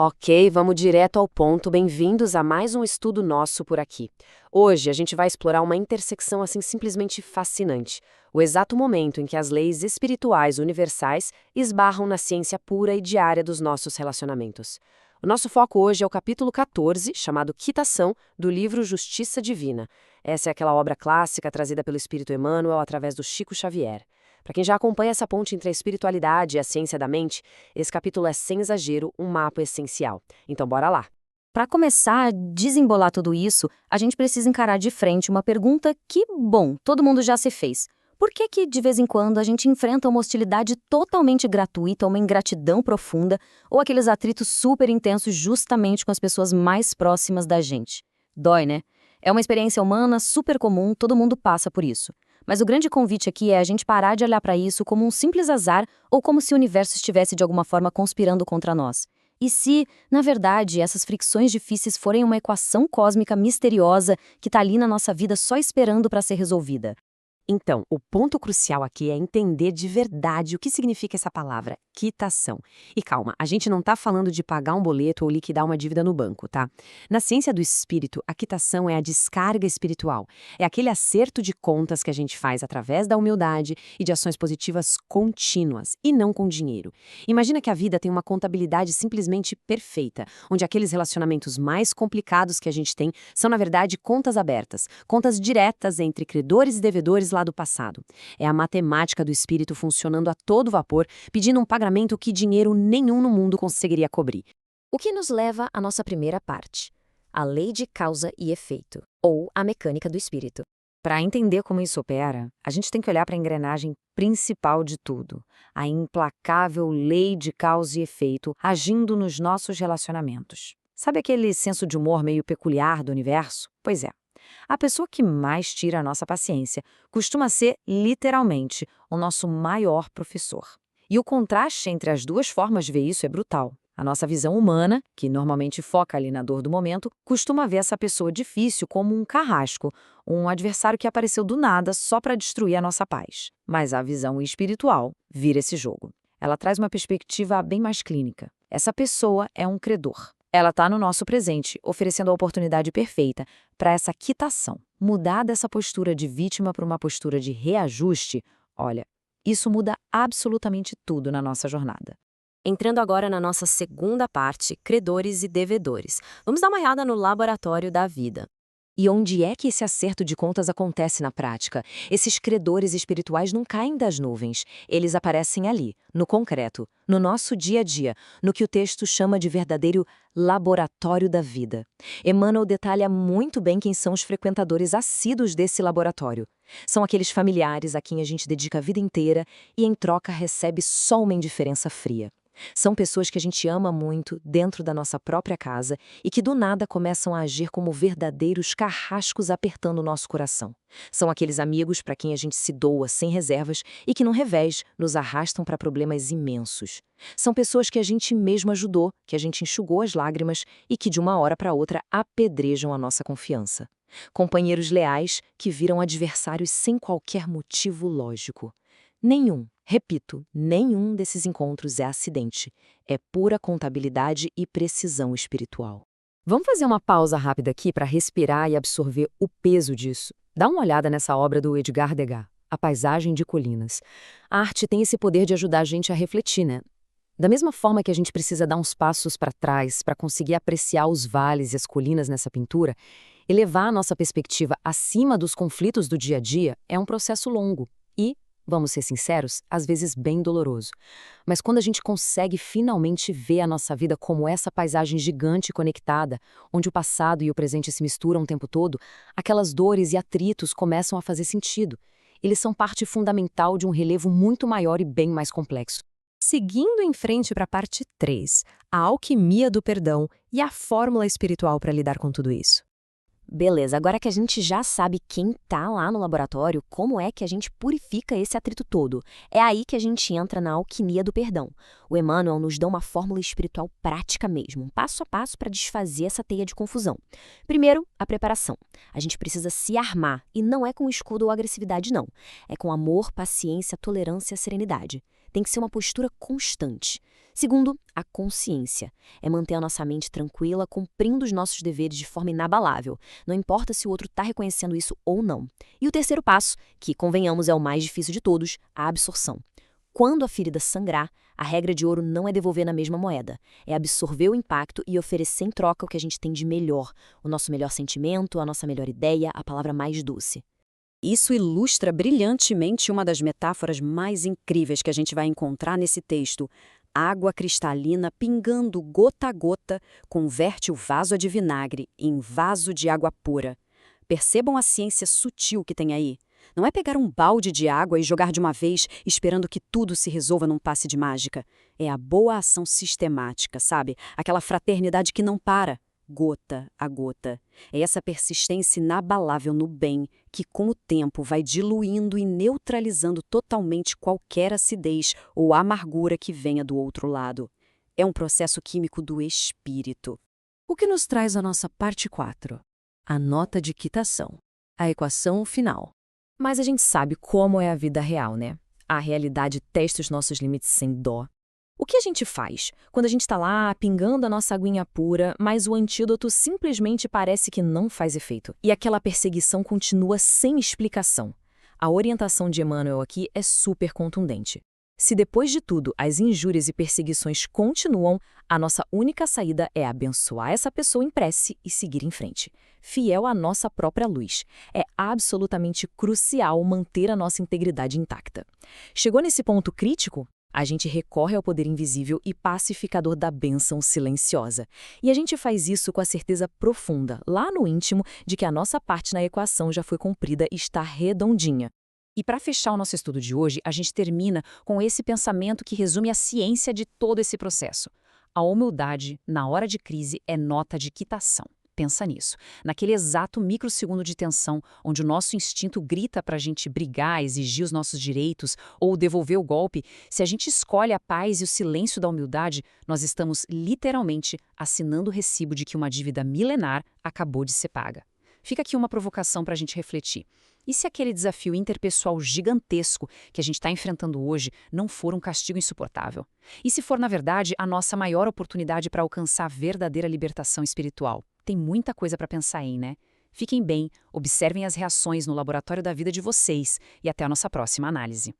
Ok, vamos direto ao ponto. Bem-vindos a mais um estudo nosso por aqui. Hoje a gente vai explorar uma intersecção assim simplesmente fascinante. O exato momento em que as leis espirituais universais esbarram na ciência pura e diária dos nossos relacionamentos. O nosso foco hoje é o capítulo 14, chamado Quitação, do livro Justiça Divina. Essa é aquela obra clássica trazida pelo Espírito Emmanuel através do Chico Xavier. Para quem já acompanha essa ponte entre a espiritualidade e a ciência da mente, esse capítulo é, sem exagero, um mapa essencial. Então, bora lá. Para começar a desembolar tudo isso, a gente precisa encarar de frente uma pergunta que, bom, todo mundo já se fez. Por que que, de vez em quando, a gente enfrenta uma hostilidade totalmente gratuita, uma ingratidão profunda, ou aqueles atritos super intensos justamente com as pessoas mais próximas da gente? Dói, né? É uma experiência humana super comum, todo mundo passa por isso. Mas o grande convite aqui é a gente parar de olhar para isso como um simples azar ou como se o universo estivesse de alguma forma conspirando contra nós. E se, na verdade, essas fricções difíceis forem uma equação cósmica misteriosa que está ali na nossa vida só esperando para ser resolvida? Então, o ponto crucial aqui é entender de verdade o que significa essa palavra, quitação. E calma, a gente não está falando de pagar um boleto ou liquidar uma dívida no banco, tá? Na ciência do espírito, a quitação é a descarga espiritual. É aquele acerto de contas que a gente faz através da humildade e de ações positivas contínuas, e não com dinheiro. Imagina que a vida tem uma contabilidade simplesmente perfeita, onde aqueles relacionamentos mais complicados que a gente tem são, na verdade, contas abertas, contas diretas entre credores e devedores lá do passado. É a matemática do espírito funcionando a todo vapor, pedindo um pagamento que dinheiro nenhum no mundo conseguiria cobrir. O que nos leva à nossa primeira parte, a lei de causa e efeito, ou a mecânica do espírito. Para entender como isso opera, a gente tem que olhar para a engrenagem principal de tudo, a implacável lei de causa e efeito agindo nos nossos relacionamentos. Sabe aquele senso de humor meio peculiar do universo? Pois é. A pessoa que mais tira a nossa paciência costuma ser, literalmente, o nosso maior professor. E o contraste entre as duas formas de ver isso é brutal. A nossa visão humana, que normalmente foca ali na dor do momento, costuma ver essa pessoa difícil como um carrasco, um adversário que apareceu do nada só para destruir a nossa paz. Mas a visão espiritual vira esse jogo. Ela traz uma perspectiva bem mais clínica. Essa pessoa é um credor. Ela está no nosso presente, oferecendo a oportunidade perfeita para essa quitação. Mudar dessa postura de vítima para uma postura de reajuste, olha, isso muda absolutamente tudo na nossa jornada. Entrando agora na nossa segunda parte, credores e devedores. Vamos dar uma olhada no laboratório da vida. E onde é que esse acerto de contas acontece na prática? Esses credores espirituais não caem das nuvens. Eles aparecem ali, no concreto, no nosso dia a dia, no que o texto chama de verdadeiro laboratório da vida. Emmanuel detalha muito bem quem são os frequentadores assíduos desse laboratório. São aqueles familiares a quem a gente dedica a vida inteira e, em troca, recebe só uma indiferença fria. São pessoas que a gente ama muito dentro da nossa própria casa e que do nada começam a agir como verdadeiros carrascos apertando o nosso coração. São aqueles amigos para quem a gente se doa sem reservas e que, no revés, nos arrastam para problemas imensos. São pessoas que a gente mesmo ajudou, que a gente enxugou as lágrimas e que de uma hora para outra apedrejam a nossa confiança. Companheiros leais que viram adversários sem qualquer motivo lógico. Nenhum, repito, nenhum desses encontros é acidente. É pura contabilidade e precisão espiritual. Vamos fazer uma pausa rápida aqui para respirar e absorver o peso disso. Dá uma olhada nessa obra do Edgar Degas, A Paisagem de Colinas. A arte tem esse poder de ajudar a gente a refletir, né? Da mesma forma que a gente precisa dar uns passos para trás para conseguir apreciar os vales e as colinas nessa pintura, elevar a nossa perspectiva acima dos conflitos do dia a dia é um processo longo e, vamos ser sinceros, às vezes bem doloroso. Mas quando a gente consegue finalmente ver a nossa vida como essa paisagem gigante e conectada, onde o passado e o presente se misturam o tempo todo, aquelas dores e atritos começam a fazer sentido. Eles são parte fundamental de um relevo muito maior e bem mais complexo. Seguindo em frente para a parte 3, a alquimia do perdão e a fórmula espiritual para lidar com tudo isso. Beleza, agora que a gente já sabe quem tá lá no laboratório, como é que a gente purifica esse atrito todo? É aí que a gente entra na alquimia do perdão. O Emmanuel nos dá uma fórmula espiritual prática mesmo, um passo a passo para desfazer essa teia de confusão. Primeiro, a preparação. A gente precisa se armar, e não é com escudo ou agressividade não. É com amor, paciência, tolerância e serenidade. tem que ser uma postura constante. Segundo, a consciência. É manter a nossa mente tranquila, cumprindo os nossos deveres de forma inabalável. Não importa se o outro está reconhecendo isso ou não. E o terceiro passo, que, convenhamos, é o mais difícil de todos, a absorção. Quando a ferida sangrar, a regra de ouro não é devolver na mesma moeda. É absorver o impacto e oferecer em troca o que a gente tem de melhor. O nosso melhor sentimento, a nossa melhor ideia, a palavra mais doce. Isso ilustra brilhantemente uma das metáforas mais incríveis que a gente vai encontrar nesse texto. Água cristalina pingando gota a gota converte o vaso de vinagre em vaso de água pura. Percebam a ciência sutil que tem aí. Não é pegar um balde de água e jogar de uma vez, esperando que tudo se resolva num passe de mágica. É a boa ação sistemática, sabe? Aquela fraternidade que não para, gota a gota. É essa persistência inabalável no bem que, com o tempo, vai diluindo e neutralizando totalmente qualquer acidez ou amargura que venha do outro lado. É um processo químico do espírito. O que nos traz a nossa parte 4? A nota de quitação. A equação final. Mas a gente sabe como é a vida real, né? A realidade testa os nossos limites sem dó. O que a gente faz quando a gente está lá pingando a nossa aguinha pura, mas o antídoto simplesmente parece que não faz efeito e aquela perseguição continua sem explicação? A orientação de Emmanuel aqui é super contundente. Se depois de tudo as injúrias e perseguições continuam, a nossa única saída é abençoar essa pessoa em prece e seguir em frente, fiel à nossa própria luz. É absolutamente crucial manter a nossa integridade intacta. Chegou nesse ponto crítico? A gente recorre ao poder invisível e pacificador da bênção silenciosa. E a gente faz isso com a certeza profunda, lá no íntimo, de que a nossa parte na equação já foi cumprida e está redondinha. E para fechar o nosso estudo de hoje, a gente termina com esse pensamento que resume a ciência de todo esse processo. A humildade, na hora de crise, é nota de quitação. Pensa nisso. Naquele exato microsegundo de tensão, onde o nosso instinto grita para a gente brigar, exigir os nossos direitos ou devolver o golpe, se a gente escolhe a paz e o silêncio da humildade, nós estamos literalmente assinando o recibo de que uma dívida milenar acabou de ser paga. Fica aqui uma provocação para a gente refletir. E se aquele desafio interpessoal gigantesco que a gente está enfrentando hoje não for um castigo insuportável? E se for, na verdade, a nossa maior oportunidade para alcançar a verdadeira libertação espiritual? Tem muita coisa para pensar aí, né? Fiquem bem, observem as reações no laboratório da vida de vocês e até a nossa próxima análise.